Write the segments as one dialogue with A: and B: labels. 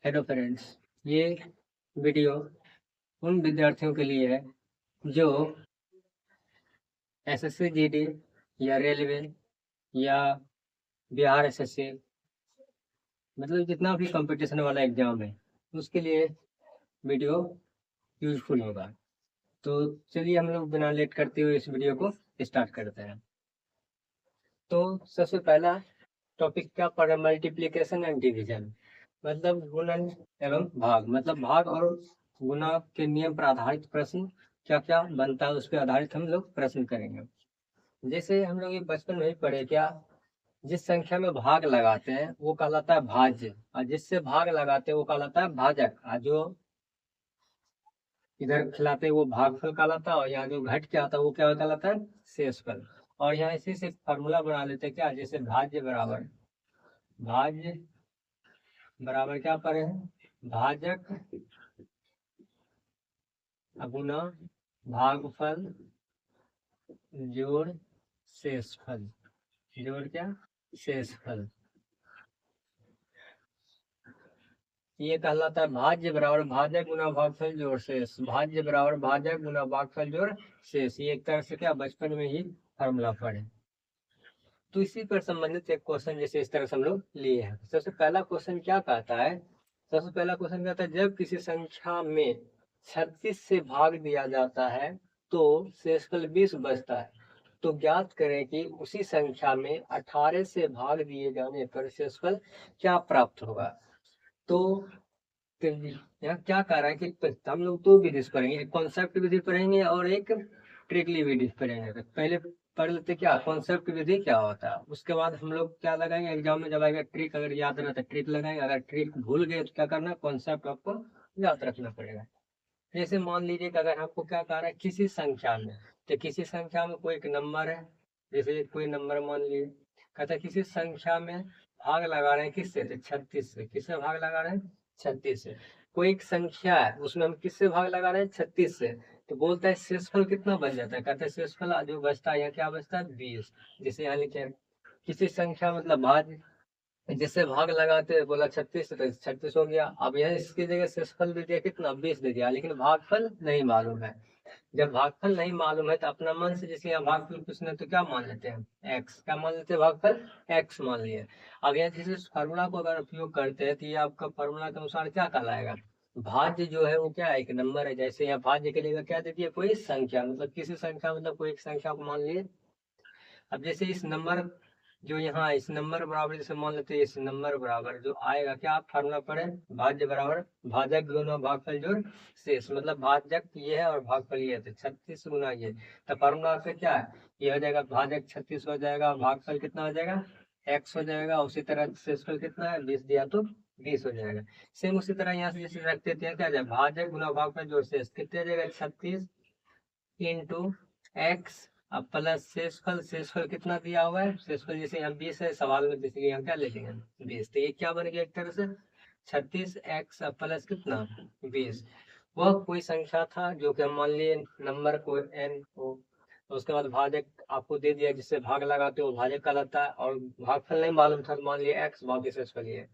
A: Hello friends, ये video उन विद्यार्थियों के लिए है जो एसएससी जीडी या रेलवे या बिहार एसएससी मतलब जितना भी कंपटीशन वाला एग्जाम है उसके लिए वीडियो यूजफुल होगा। तो चलिए हम लोग बिना लेट करते हुए इस वीडियो को स्टार्ट करते हैं। तो सबसे पहला टॉपिक क्या पढ़ा, मल्टीप्लिकेशन एंड डिवीजन मतलब गुणन एवं भाग, मतलब भाग और गुणा के नियम पर आधारित प्रश्न क्या क्या बनता है उस पर आधारित हम लोग प्रश्न करेंगे। जैसे हम लोग ये बचपन में ही पढ़े क्या, जिस संख्या में भाग लगाते हैं वो कहलाता है भाज्य, और जिससे भाग लगाते हैं वो कहलाता है भाजक, और जो इधर खिलाते हैं वो भागफल कहलाता है, और यहाँ जो घट के आता है वो क्या कहलाता है, शेषफल। और यहाँ इसी से फॉर्मूला बना लेते हैं क्या, जैसे भाज्य बराबर क्या पढ़े हैं, भाजक गुना भागफल जोड़ शेषफल, जोड़ क्या, शेषफल। ये कहलाता है भाज्य बराबर भाजक गुना भागफल जोड़ शेष, भाज्य बराबर भाजक गुना भागफल जोड़ शेष। ये एक तरह से क्या बचपन में ही फॉर्मूला पढ़े। तो इसी पर संबंधित एक क्वेश्चन जैसे इस तरह से हम लोग लिए हैं। सबसे पहला क्वेश्चन क्या कहता है, सबसे पहला क्वेश्चन कहता है जब किसी संख्या में 36 से भाग दिया जाता है तो शेषफल 20 बचता है, तो ज्ञात करें कि उसी संख्या में 18 से भाग दिए जाने पर शेषफल क्या प्राप्त होगा। तो यहाँ क्या कह रहा है कि हम लोग दो विधि से पढ़ेंगे, एक कॉन्सेप्ट विधि पढ़ेंगे और एक ट्रिकली विधि पढ़ेंगे। तो पहले पढ़ लेते क्या कॉन्सेप्ट विधि क्या होता है, उसके बाद हम लोग क्या लगाएंगे एग्जाम में, जब आएगा ट्रिक अगर याद रहता है ट्रिक लगाएंगे, अगर ट्रिक भूल गए तो क्या करना, कॉन्सेप्ट आपको याद रखना पड़ेगा। जैसे मान लीजिए कि अगर आपको क्या कह रहा है किसी संख्या में, तो किसी संख्या में कोई एक नंबर है, जैसे कोई नंबर मान लीजिए, कहता है किसी संख्या में भाग लगा रहे हैं किससे, तो 36 से। किससे भाग लगा रहे हैं, 36 से। कोई एक संख्या है उसमें हम किससे भाग लगा रहे हैं, 36 से। तो बोलता है शेषफल कितना बच जाता है, कहते हैं शेषफल जो बचता है यहाँ क्या बचता है, 20। जैसे यहाँ लिखे किसी संख्या मतलब भाग, जिससे भाग लगाते हैं बोला 36 तो 36 हो गया। अब यह इसकी जगह शेषफल दे दिया कितना, 20 दे दिया, लेकिन भागफल नहीं मालूम है। जब भागफल नहीं मालूम है तो अपना मन से, जैसे यहाँ भागफल पूछने तो क्या मान लेते हैं, एक्स। क्या मान लेते हैं, भागफल एक्स मान लिए। अब यहाँ जिस फार्मूला को अगर उपयोग करते हैं तो ये आपका फार्मूला के अनुसार क्या कहलाएगा, भाज्य जो है वो क्या है, एक नंबर है। जैसे यहाँ भाज्य के लिए क्या दे दिया, कोई संख्या, मतलब किसी संख्या मतलब कोई एक संख्या को मान लिए। अब जैसे इस नंबर जो यहाँ इस नंबर बराबर, जैसे मान लेते हैं इस नंबर बराबर जो आएगा क्या, आप फार्मूला पढ़े, भाज्य बराबर भाजक गुना भागफल जोड़ शेष, मतलब भाजक ये है और भागफल ये है, तो 36 गुना ये। तो फार्मूला से क्या है, ये हो जाएगा भाजक 36 हो जाएगा, भागफल कितना हो जाएगा, एक्स हो जाएगा। उसी तरह शेषफल कितना है, 20 दिया तो 20 हो जाएगा। सेम उसी तरह यहाँ से जैसे रखते थे क्या जाए, भाजक गुना भागफल जोड़ शेष कितने हो जाएगा, 36 इंटू एक्स, अब प्लस शेषफल, शेषफल कितना दिया हुआ है, शेषफल जैसे यहाँ 20 है, सवाल में जैसे यहाँ क्या लिखेंगे 20, तो ये क्या बन गया एक तरह से 36 एक्स प्लस कितना 20। वह कोई संख्या था जो कि हम मान लिए नंबर को एन को, तो उसके बाद भाजक आपको दे दिया, जिससे भाग लगाते हो भाजक कहलाता है, और भागफल नहीं मालूम था तो मान लिया एक्स, बाकी शेषफल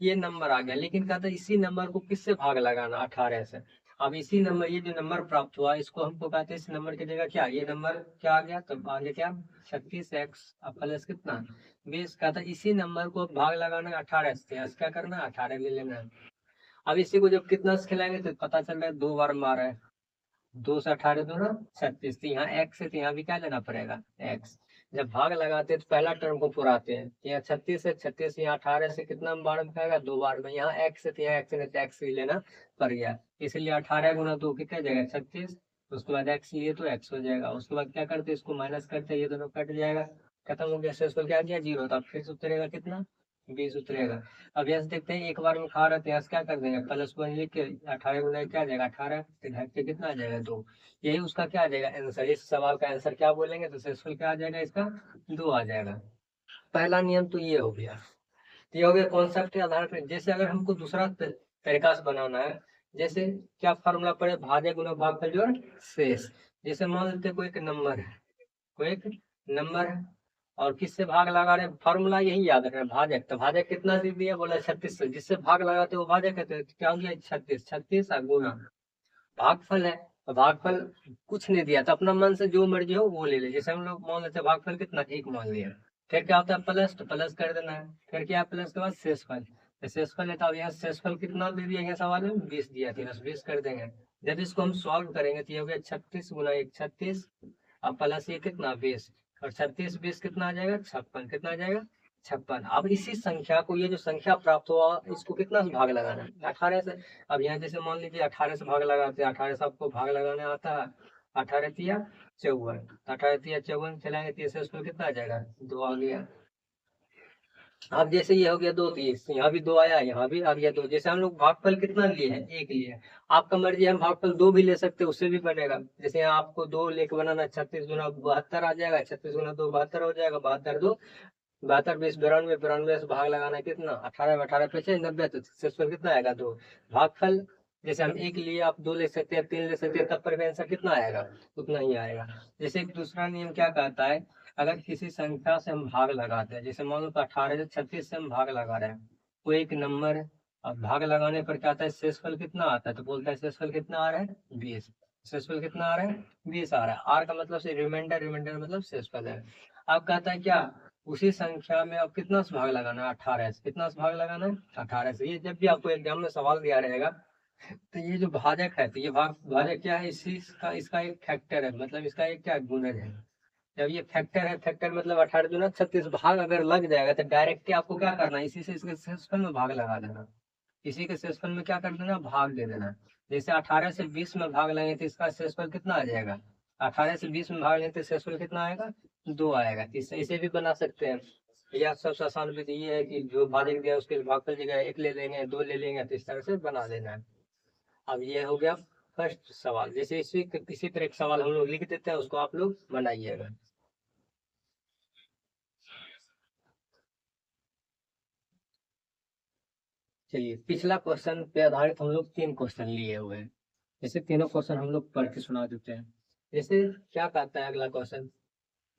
A: ये नंबर आ गया। लेकिन कहता है इसी नंबर को किससे भाग लगाना, 18 से। अब इसी नंबर, ये जो नंबर प्राप्त हुआ इसको हमको कहते हैं, इस नंबर की जगह क्या, ये नंबर क्या आ गया, तो आगे क्या 36 एक्स प्लस कितना 20। कहता है इसी नंबर को भाग लगाना 18 से, क्या करना 18 ले लेना है। अब इसी को जब कितना से खिलाएंगे तो पता चल रहा है 2 बार मारा है, 2 से 18 दो ना 36, तो यहाँ एक्स है तो यहाँ भी क्या लेना पड़ेगा एक्स। जब भाग लगाते हैं तो पहला टर्म को पुराते हैं, यहाँ 36 है, 36 यहाँ 18 से कितना बार में खाएगा, 2 बार में। यहाँ एक्स है तो यहाँ एक्स नहीं तो एक्स ही लेना पड़ गया, इसलिए 18 गुना 2 कितने जाएगा 36। उसके बाद एक्स लिए तो एक्स हो जाएगा। उसके बाद क्या करते इसको माइनस करते, ये दोनों कट जाएगा, खत्म हो गया। शेष क्या गया 0, तो अब फिर से उतरेगा कितना 20 उतरेगा। अब यहाँ से देखते हैं एक बार में खा रहे थे, यहाँ से क्या कर देंगे प्लस 1 लिख के 18 गुना क्या आ जाएगा 18, तो घट के कितना आ जाएगा 2। यही उसका क्या आ जाएगा आंसर, इस सवाल का आंसर क्या बोलेंगे तो शेषफल क्या आ जाएगा इसका 2 आ जाएगा। पहला नियम तो ये हो गया, तो ये हो गया कॉन्सेप्ट के आधार पर। जैसे अगर हमको दूसरा तरीका से बनाना है, जैसे क्या फॉर्मूला पड़े, भाज्य गुना भागफल जोड़ शेष। जैसे मान लेते कोई एक नंबर है, कोई एक नंबर है, और किससे भाग लगा रहे हैं, फॉर्मूला यही याद रखना है, भाजक। तो भाजक कितना दे दिया, बोला 36 से, जिससे भाग लगाते हैं वो भाजक कहते हैं। तो क्या हो गया 36, 36 गुना भागफल है। तो भागफल कुछ नहीं दिया तो अपना मन से जो मर्जी हो वो ले ले। जैसे हम लोग मान लेते हैं भागफल कितना, 1 मान लिया। फिर क्या होता है प्लस, तो प्लस कर देना है। फिर क्या है प्लस के बाद शेषफल, तो शेषफल है। तो अब यहाँ शेषफल कितना दे दिया, यहाँ सवाल में 20 दिया था, 20 कर देंगे। जब इसको हम सॉल्व करेंगे तो ये हो गया 36 गुना 1 36, अब प्लस ये कितना 20, और 36 20 कितना आ जाएगा 56, कितना आ जाएगा 56। अब इसी संख्या को, ये जो संख्या प्राप्त हुआ इसको कितना से भाग लगाना है, 18 से। अब यहाँ जैसे मान लीजिए 18 से भाग लगाते हैं, 18 से आपको भाग लगाने आता है, 18 तिया 54, 18 तिया 54 चलाएंगे तो इससे उसको कितना आ जाएगा 2 आ गया। अब जैसे ये हो गया 2, तो यहाँ भी 2 आया, यहाँ भी आ गया 2। जैसे हम लोग भागफल कितना लिए हैं, 1 लिए हैं। आपका मर्जी है, हम भागफल 2 भी ले सकते हैं, उससे भी बनेगा। जैसे यहाँ आपको 2 लेके बनाना, 36 गुना 72 आ जाएगा, 36 गुना 2 72 हो जाएगा, 72 2 72 20 92, 92 से भाग लगाना है कितना 18, 18 पे 90, तो शेषफल कितना आएगा 2। भागफल जैसे हम 1 लिए, आप 2 ले सकते हैं, 3 ले सकते हैं, तब पर भी आंसर कितना आएगा, उतना ही आएगा। जैसे एक दूसरा नियम क्या कहता है, अगर किसी संख्या से हम भाग लगाते हैं, जैसे मान लो 18 से 36 से हम भाग लगा रहे हैं, कोई एक नंबर है, अब भाग लगाने पर क्या आता है शेषफल कितना आता है, तो बोलता है शेषफल कितना आ रहा है 20। शेषफल कितना आ रहा है 20 आ रहा है। आर का मतलब से रिमाइंडर, रिमाइंडर मतलब शेषफल है। अब कहता है क्या, उसी संख्या में अब कितना से भाग लगाना है, 18 से। कितना से भाग लगाना है 18 से। ये जब भी आपको एग्जाम में सवाल दिया रहेगा, तो ये जो भाजक है, तो ये भाजक क्या है, इसी का इसका एक फैक्टर है, मतलब इसका एक क्या गुणज है। जब ये फैक्टर है, फैक्टर मतलब 18 दूना 36, भाग अगर लग जाएगा तो डायरेक्ट आपको क्या करना है, इसी से इसके शेषफल में भाग लगा देना। इसी के शेषफल में क्या कर देना, भाग दे देना। जैसे 18 से 20 में भाग लेंगे तो इसका शेषफल कितना आ जाएगा, 18 से 20 में भाग लेंगे तो शेषफल कितना आएगा 2 आएगा। इसे भी बना सकते हैं। या सबसे आसान विधि ये है कि जो भाजक दिया उसके भागफल जगह 1 ले लेंगे, 2 ले लेंगे, तो इस तरह से बना देना है। अब ये हो गया फर्स्ट सवाल। जैसे इसी तरह एक सवाल हम लोग लिख देते हैं, उसको आप लोग बनाइएगा। चलिए, पिछला क्वेश्चन पे आधारित हम लोग 3 क्वेश्चन लिए हुए हैं। जैसे तीनों क्वेश्चन हम लोग पढ़ के सुना देते हैं। जैसे क्या कहता है अगला क्वेश्चन,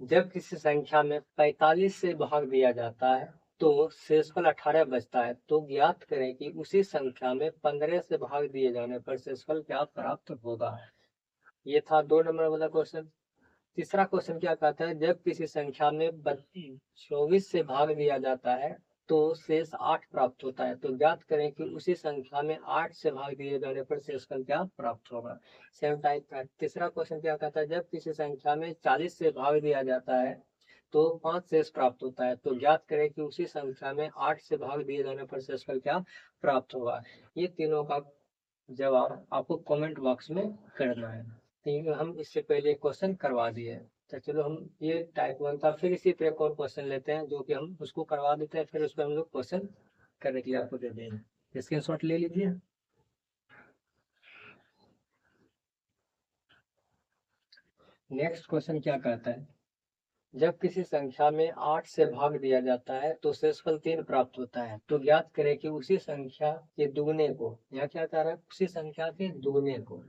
A: जब किसी संख्या में 45 से भाग दिया जाता है तो शेषफल 18 बचता है, तो ज्ञात करें कि उसी संख्या में 15 से भाग दिए जाने पर शेषफल क्या प्राप्त होगा। ये था 2 नंबर वाला क्वेश्चन। तीसरा क्वेश्चन क्या कहता है, जब किसी संख्या में 24 से भाग दिया जाता है तो शेष 8 प्राप्त होता है, तो ज्ञात करें कि उसी संख्या में 8 से भाग दिए जाने पर शेषफल क्या प्राप्त होगा। सेम टाइप का तीसरा क्वेश्चन क्या कहता है, जब किसी संख्या में 40 से भाग दिया जाता है तो 5 शेष प्राप्त होता है, तो ज्ञात करें कि उसी संख्या में 8 से भाग दिए जाने पर शेषफल क्या प्राप्त होगा। ये तीनों का जवाब आपको कमेंट बॉक्स में करना है। तो हम इससे पहले क्वेश्चन करवा दिए। तो चलो हम ये टाइप 1 था, फिर इसी पे एक और क्वेश्चन लेते हैं जो कि हम उसको करवा देते हैं, फिर उस पर हम लोग क्वेश्चन करने के लिए आपको दे देंगे। स्क्रीनशॉट ले लीजिए। नेक्स्ट क्वेश्चन क्या कहता है, जब किसी संख्या में 8 से भाग दिया जाता है तो शेषफल 3 प्राप्त होता है, तो ज्ञात करें कि उसी संख्या के दुगने को, यहाँ क्या कह रहा है, उसी संख्या के दुगने को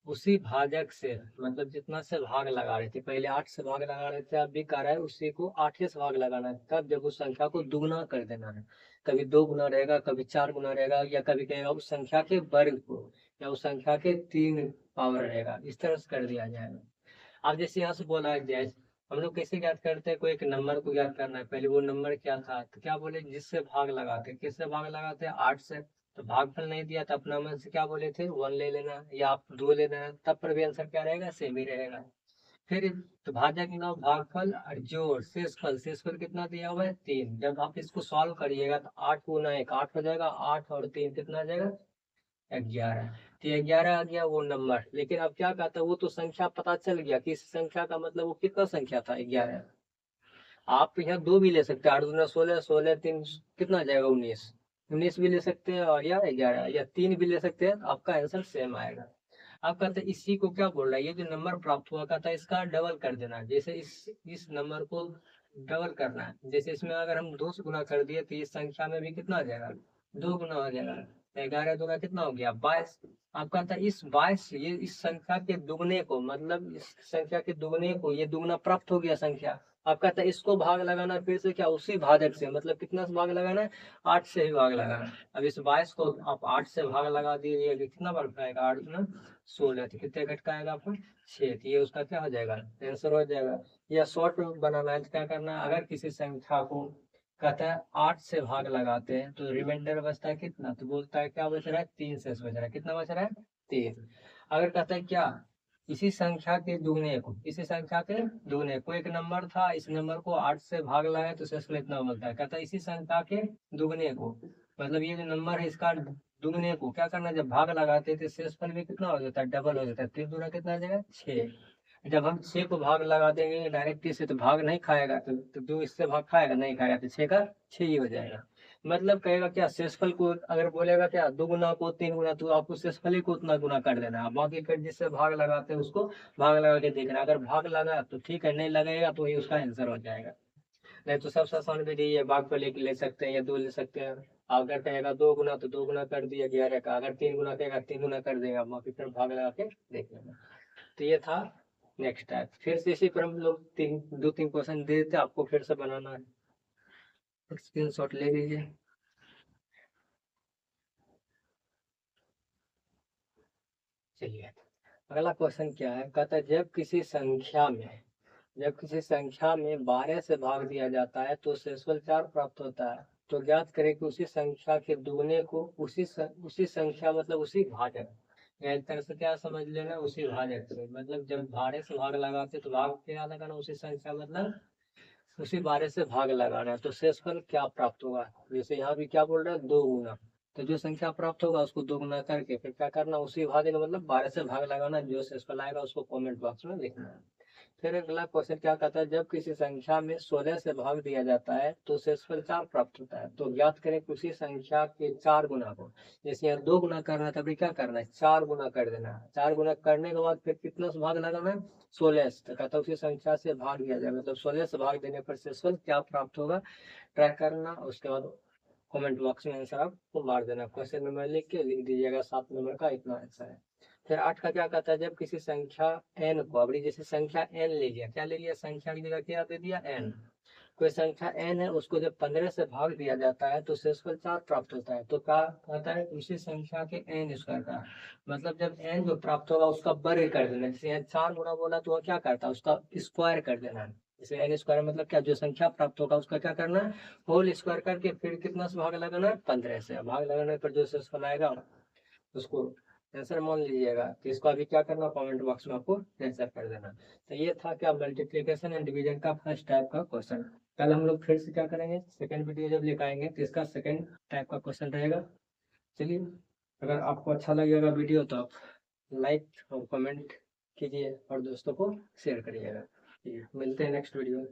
A: उसी भाजक से, मतलब जितना से भाग लगा रहे थे, पहले 8 से भाग लगा रहे थे, अब भी कह रहा है उसी को 8 से भाग लगाना है। तब जब उस संख्या को दुगना कर देना है, कभी 2 गुना रहेगा, कभी 4 गुना रहेगा, या कभी कहेगा उस संख्या के वर्ग को, या उस संख्या के 3 पावर रहेगा, इस तरह से कर दिया जाएगा। अब जैसे यहाँ से बोला है जैसे हम लोग कैसे ज्ञात करते हैं, कोई एक नंबर को ज्ञात करना है, पहले वो नंबर क्या था, तो क्या बोले जिससे भाग लगाते, किससे भाग लगाते हैं 8 से। तो भागफल नहीं दिया तो अपना मन से क्या बोले थे 1 ले लेना, या आप 2 ले लेना, तब पर भी आंसर क्या रहेगा सेम ही रहेगा। फिर तो भाजक ना भागफल और जोड़ शेषफल, शेषफल कितना दिया हुआ है 3। जब आप इसको सॉल्व करिएगा तो 8 गुना 1 8 हो जाएगा, 8 और 3 कितना आ जाएगा 11। तो 11 आ गया वो नंबर। लेकिन अब क्या कहता है, वो तो संख्या पता चल गया कि इस संख्या का मतलब वो कितना संख्या था 11। आप यहाँ 2 भी ले सकते हैं, 8 दूना 16, 16 3 कितना आ जाएगा 19, 19 भी ले सकते हैं, और या 11 या 3 भी ले सकते हैं, आपका आंसर सेम आएगा। आप कहते हैं इसी को क्या बोल रहा है, ये जो नंबर प्राप्त हुआ कहता है इसका डबल कर देना है। जैसे इस नंबर को डबल करना है, जैसे इसमें अगर हम 2 से गुना कर दिए तो इस संख्या में भी कितना आ जाएगा 2 गुना हो जाएगा। 11 दूना कितना हो गया 22। आप कहता है इस 22 ये इस संख्या के दुगने को, मतलब इस संख्या के दुगने को, ये दुगना प्राप्त हो गया संख्या, अब कहता है इसको भाग लगाना फिर से क्या उसी भाजक से, मतलब कितना से भाग लगाना है, 8 से ही भाग लगाना है। अब इस 22 को आप 8 से भाग लगा दीजिए, कितना बार आएगा, 8 गुना 16, तो कितने घट का आएगा आपको 6, तो ये उसका क्या हो जाएगा, आंसर हो जाएगा। या शॉर्ट बनाना है तो क्या करना है, अगर किसी संख्या को कहता है 8 से भाग लगाते हैं तो रिमाइंडर बचता है कितना, तो बोलता है क्या बच रहा है, 3 से बच रहा है, कितना बच रहा है 3। अगर कहता है क्या इसी संख्या के दुगने को, इसी संख्या के दुगने को, एक नंबर था इस नंबर को 8 से भाग लगाए तो शेषफल इतना बोलता है, कहता है इसी संख्या के दुगने को, मतलब ये जो नंबर है इसका दुगने को क्या करना है, जब भाग लगाते हैं तो शेषफल भी कितना हो जाता है, डबल हो जाता है, 3 दूना कितना आ जाएगा 6। जब हम 6 को भाग लगा देंगे डायरेक्ट से तो भाग नहीं खाएगा, तो 2 इससे भाग खाएगा नहीं खाएगा, तो 6 का 6 ही हो जाएगा। मतलब कहेगा क्या शेषफल को अगर बोलेगा क्या 2 गुना को 3 गुना, तो आपको शेषफल ही को उतना गुना कर देना है, बाकी फिर जिससे भाग लगाते हैं उसको भाग लगा के देखना, अगर भाग लगा तो ठीक है, नहीं लगेगा तो ये उसका आंसर हो जाएगा। नहीं तो सबसे आसान विधि है, भाग को लेके ले सकते हैं या 2 ले सकते हैं। अगर कहेगा 2 गुना तो 2 गुना कर दिया 11 का, अगर 3 गुना कहेगा 3 गुना कर देगा, बाकी फिर भाग लगा के देख लेना। तो ये था नेक्स्ट टाइप। फिर से इसी पर हम लोग 2-3 क्वेश्चन दे देते, आपको फिर से बनाना है, स्क्रीनशॉट ले लीजिए। चलिए अगला क्वेश्चन क्या है, कहता है जब किसी संख्या में 12 से भाग दिया जाता है तो शेषफल 4 प्राप्त होता है, तो ज्ञात करें कि उसी संख्या के दुगने को उसी संख्या मतलब उसी भाजक, एक तरह से क्या समझ लेना, उसी भाजक से, मतलब जब 12 से भाग लगाते तो भाग क्या लगाना, उसी संख्या मतलब उसी 12 से भाग लगाना है, तो शेषफल क्या प्राप्त होगा। जैसे यहाँ भी क्या बोल रहा है 2 गुना, तो जो संख्या प्राप्त होगा उसको 2 गुना करके फिर क्या करना, उसी भाजक मतलब 12 से भाग लगाना, जो शेषफल आएगा उसको कमेंट बॉक्स में लिखना है। फिर अगला क्वेश्चन क्या कहता है, जब किसी संख्या में 16 से भाग दिया जाता है तो शेषफल 4 प्राप्त होता है, तो ज्ञात करें कि उसी संख्या के 4 गुना को, जैसे यहाँ 2 गुना करना है तभी क्या करना है 4 गुना कर देना है, 4 गुना करने के बाद फिर कितना से भाग लगाना है 16 से, तो कहता है उसी संख्या से भाग दिया जाए, मतलब 16 से भाग देने पर शेषफल क्या प्राप्त होगा, ट्राई करना, उसके बाद कमेंट बॉक्स में आंसर आपको मार देना, क्वेश्चन नंबर लिख के लिख दीजिएगा 7 नंबर का इतना आंसर है। फिर 8 का क्या कहता है, जब किसी संख्या n को, अभी जैसे संख्या n ले लिया, क्या ले लिया, संख्या की जगह क्या दे दिया n, कोई संख्या n है उसको जब 15 से भाग दिया जाता है तो शेषफल 4 प्राप्त होता है, तो क्या कहता है उसी संख्या के n स्क्वायर का, मतलब जब n जो प्राप्त होगा उसका वर्ग कर देना, जैसे यहाँ 4 गुना बोला तो वह क्या करता है उसका स्क्वायर कर देना है, जैसे n स्क्वायर मतलब क्या, जो संख्या प्राप्त होगा उसका क्या करना है होल स्क्वायर करके फिर कितना से भाग लगाना है 15 से, भाग लगाने पर जो शेषफल आएगा उसको आंसर मान लीजिएगा, तो इसको अभी क्या करना कमेंट बॉक्स में आपको आंसर कर देना। तो ये था क्या मल्टीप्लिकेशन एंड डिवीजन का फर्स्ट टाइप का क्वेश्चन। कल हम लोग फिर से क्या करेंगे, सेकंड वीडियो जब लेकर आएंगे तो इसका सेकंड टाइप का क्वेश्चन रहेगा। चलिए अगर आपको अच्छा लगेगा वीडियो तो आप लाइक और कमेंट कीजिए और दोस्तों को शेयर करिएगा। मिलते हैं नेक्स्ट वीडियो में।